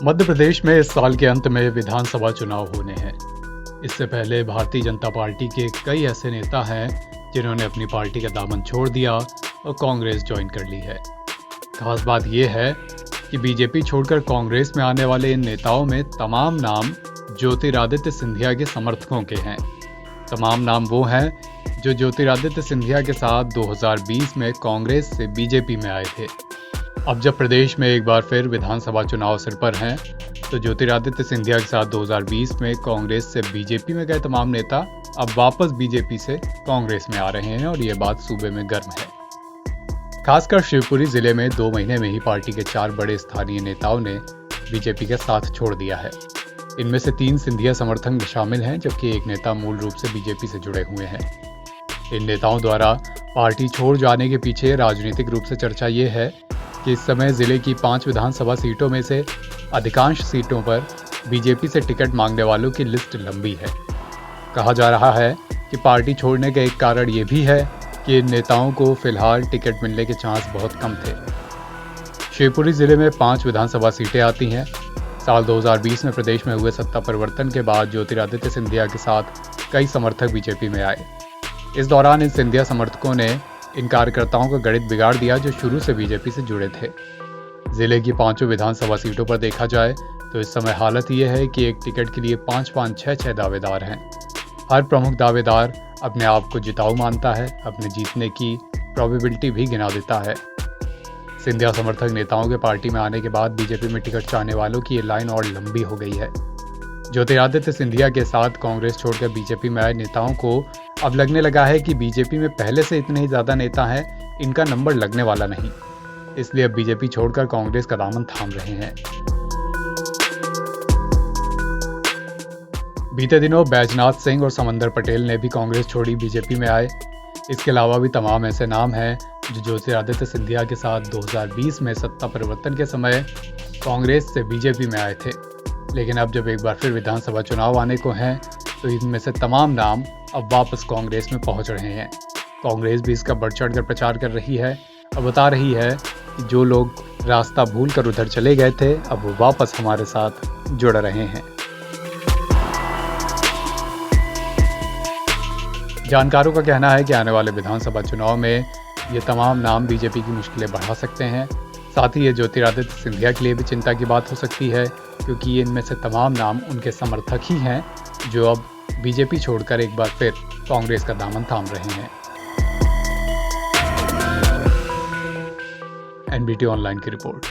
मध्य प्रदेश में इस साल के अंत में विधानसभा चुनाव होने हैं। इससे पहले भारतीय जनता पार्टी के कई ऐसे नेता हैं जिन्होंने अपनी पार्टी का दामन छोड़ दिया और कांग्रेस ज्वाइन कर ली है। खास बात यह है कि बीजेपी छोड़कर कांग्रेस में आने वाले इन नेताओं में तमाम नाम ज्योतिरादित्य सिंधिया के समर्थकों के हैं। तमाम नाम वो हैं जो ज्योतिरादित्य सिंधिया के साथ 2020 में कांग्रेस से बीजेपी में आए थे। अब जब प्रदेश में एक बार फिर विधानसभा चुनाव सिर पर हैं, तो ज्योतिरादित्य सिंधिया के साथ 2020 में कांग्रेस से बीजेपी में गए तमाम नेता अब वापस बीजेपी से कांग्रेस में आ रहे हैं और ये बात सूबे में गर्म है। खासकर शिवपुरी जिले में 2 महीने में ही पार्टी के 4 बड़े स्थानीय नेताओं ने बीजेपी का साथ छोड़ दिया है। इनमें से 3 सिंधिया समर्थक शामिल हैं, जबकि एक नेता मूल रूप से बीजेपी से जुड़े हुए हैं। इन नेताओं द्वारा पार्टी छोड़ जाने के पीछे राजनीतिक रूप से चर्चा ये है कि इस समय जिले की 5 विधानसभा सीटों में से अधिकांश सीटों पर बीजेपी से टिकट मांगने वालों की लिस्ट लंबी है। कहा जा रहा है कि पार्टी छोड़ने का एक कारण ये भी है कि इन नेताओं को फिलहाल टिकट मिलने के चांस बहुत कम थे। शिवपुरी जिले में 5 विधानसभा सीटें आती हैं। साल 2020 में प्रदेश में हुए सत्ता परिवर्तन के बाद ज्योतिरादित्य सिंधिया के साथ कई समर्थक बीजेपी में आए। इस दौरान इन सिंधिया समर्थकों ने इन कार्यकर्ताओं का गणित बिगाड़ दिया जो शुरू से बीजेपी से जुड़े थे। जिले की 5 विधानसभा सीटों पर देखा जाए तो इस समय हालत यह है कि एक टिकट के लिए 5-5, 6-6 दावेदार हैं। हर प्रमुख दावेदार अपने आप को जिताऊ मानता है, अपने जीतने की प्रोबेबिलिटी भी गिना देता है। सिंधिया समर्थक नेताओं के पार्टी में आने के बाद बीजेपी में टिकट चाहने वालों की ये लाइन और लंबी हो गई है। ज्योतिरादित्य सिंधिया के साथ कांग्रेस छोड़कर बीजेपी में आए नेताओं को अब लगने लगा है कि बीजेपी में पहले से इतने ही ज्यादा नेता हैं, इनका नंबर लगने वाला नहीं। इसलिए अब बीजेपी छोड़कर कांग्रेस का दामन थाम रहे हैं। बीते दिनों बैजनाथ सिंह और समंदर पटेल ने भी कांग्रेस छोड़ी बीजेपी में आए। इसके अलावा भी तमाम ऐसे नाम हैं जो ज्योतिरादित्य सिंधिया के साथ 2020 में सत्ता परिवर्तन के समय कांग्रेस से बीजेपी में आए थे, लेकिन अब जब एक बार फिर विधानसभा चुनाव आने को हैं तो इनमें से तमाम नाम अब वापस कांग्रेस में पहुंच रहे हैं। कांग्रेस भी इसका बढ़ चढ़ कर प्रचार कर रही है और बता रही है कि जो लोग रास्ता भूलकर उधर चले गए थे अब वो वापस हमारे साथ जुड़ रहे हैं। जानकारों का कहना है कि आने वाले विधानसभा चुनाव में ये तमाम नाम बीजेपी की मुश्किलें बढ़ा सकते हैं। साथ ही ये ज्योतिरादित्य सिंधिया के लिए भी चिंता की बात हो सकती है, क्योंकि इनमें से तमाम नाम उनके समर्थक ही हैं जो अब बीजेपी छोड़कर एक बार फिर कांग्रेस का दामन थाम रहे हैं। एनबीटी ऑनलाइन की रिपोर्ट।